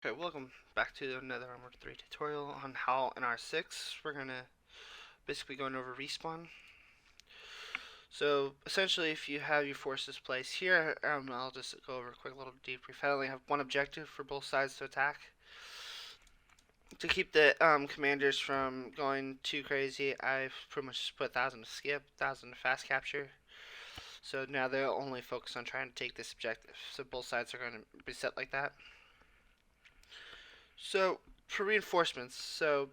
Okay, welcome back to another Arma 3 tutorial on HAL NR6. We're gonna basically going over respawn. So essentially, if you have your forces placed here, I'll just go over a quick little debrief. I only have one objective for both sides to attack. To keep the commanders from going too crazy, I've pretty much just put 1,000 to skip, 1,000 to fast capture. So now they'll only focus on trying to take this objective. So both sides are going to be set like that. So for reinforcements, so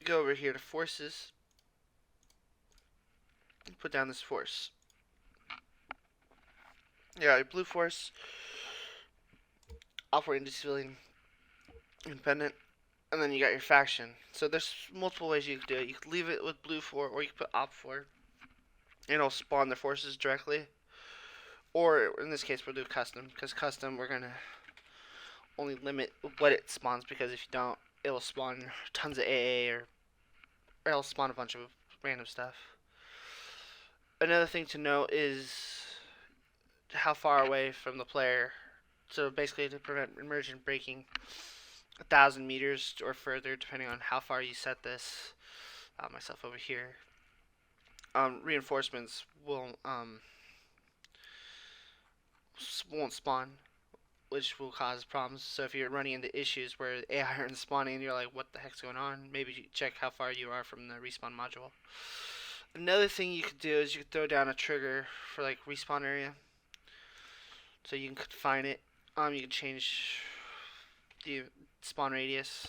go over here to forces, put down this force. Yeah, your blue force, operate into civilian independent, and then you got your faction. So there's multiple ways you could do it. You could leave it with blue 4, or you could put op 4, and it'll spawn the forces directly. Or in this case, we'll do custom, because custom we're gonna only limit what it spawns, because if you don't, it'll spawn tons of AA, or it'll spawn a bunch of random stuff. Another thing to note is how far away from the player. So basically, to prevent immersion breaking 1,000 meters or further, depending on how far you set this. Myself over here. Reinforcements won't spawn, which will cause problems. So if you're running into issues where AI aren't spawning and you're like, what the heck's going on? Maybe check how far you are from the respawn module. Another thing you could do is you could throw down a trigger for like respawn area, so you can confine it. You can change the spawn radius,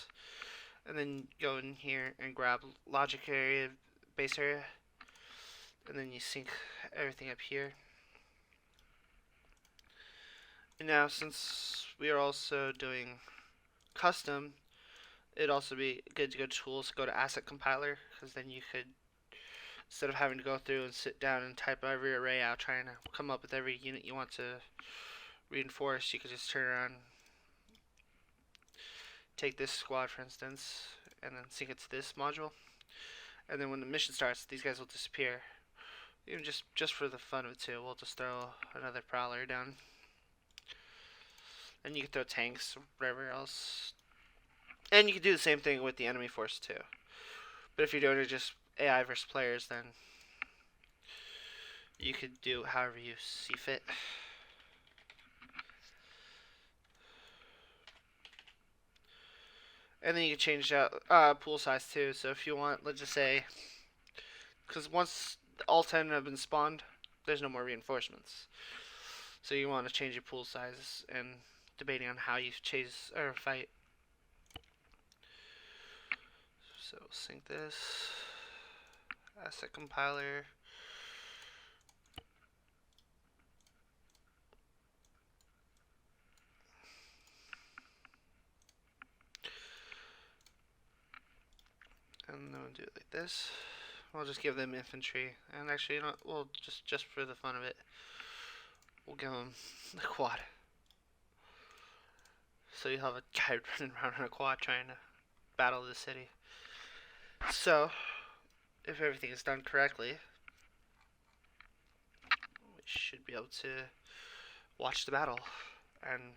and then go in here and grab logic area, base area, and then you sync everything up here. And now, since we are also doing custom, it'd also be good to go to tools, go to asset compiler, because then you could, instead of having to go through and sit down and type every array out trying to come up with every unit you want to reinforce, you could just turn around, take this squad for instance, and then sync it to this module, and then when the mission starts, these guys will disappear. Even just for the fun of it too, we'll just throw another prowler down, and you can throw tanks or whatever else, and you can do the same thing with the enemy force too. But if you're doing it just AI versus players, then you could do however you see fit. And then you can change out pool size too. So if you want, let's just say, because once all 10 have been spawned, there's no more reinforcements. So you want to change your pool size, and debating on how you chase or fight. So sync this asset compiler. And then we'll do it like this. We'll just give them infantry, and actually, you know, we'll just for the fun of it, we'll give them the quad. So you have a guy running around on a quad trying to battle the city. So, if everything is done correctly, we should be able to watch the battle, and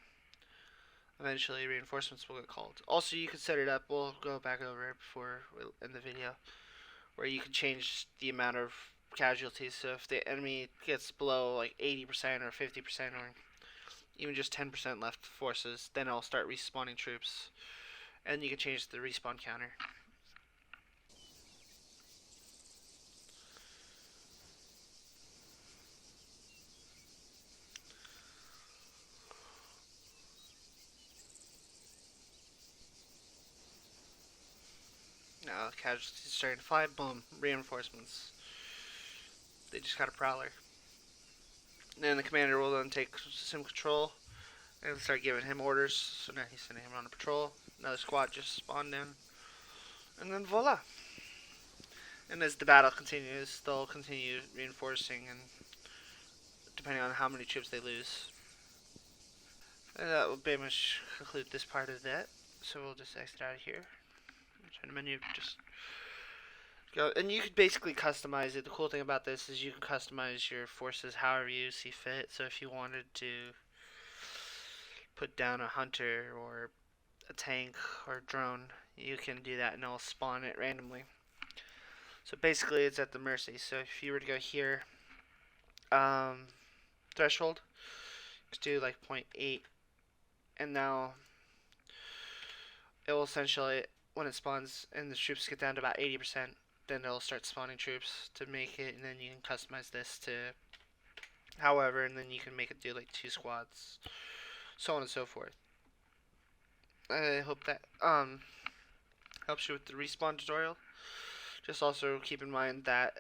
eventually reinforcements will get called. Also, you can set it up, we'll go back over it before we end the video, where you can change the amount of casualties. So if the enemy gets below like 80% or 50% or even just 10% left forces, then it'll start respawning troops, and you can change the respawn counter. Now casualties starting to fly, boom, reinforcements. They just got a prowler. And then the commander will then take sim control and start giving him orders. So now he's sending him on a patrol. Another squad just spawned in. And then voila. And as the battle continues, they'll continue reinforcing, and depending on how many troops they lose. And that will pretty much conclude this part of that. So we'll just exit out of here. Turn the menu, just go. And you could basically customize it. The cool thing about this is you can customize your forces however you see fit. So if you wanted to put down a hunter or a tank or a drone, you can do that and it'll spawn it randomly. So basically it's at the mercy. So if you were to go here, threshold, let's do like 0.8, and now it will essentially, when it spawns and the troops get down to about 80%, then it'll start spawning troops to make it, and then you can customize this to however, and then you can make it do like 2 squads, so on and so forth. I hope that helps you with the respawn tutorial. Just also keep in mind that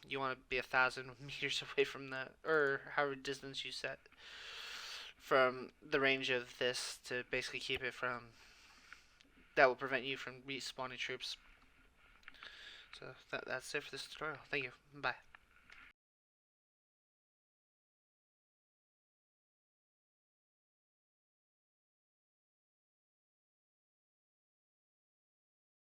you want to be 1,000 meters away from that, or however distance you set from the range of this to basically keep it from, that will prevent you from respawning troops. So that's it for this tutorial. Thank you. Bye.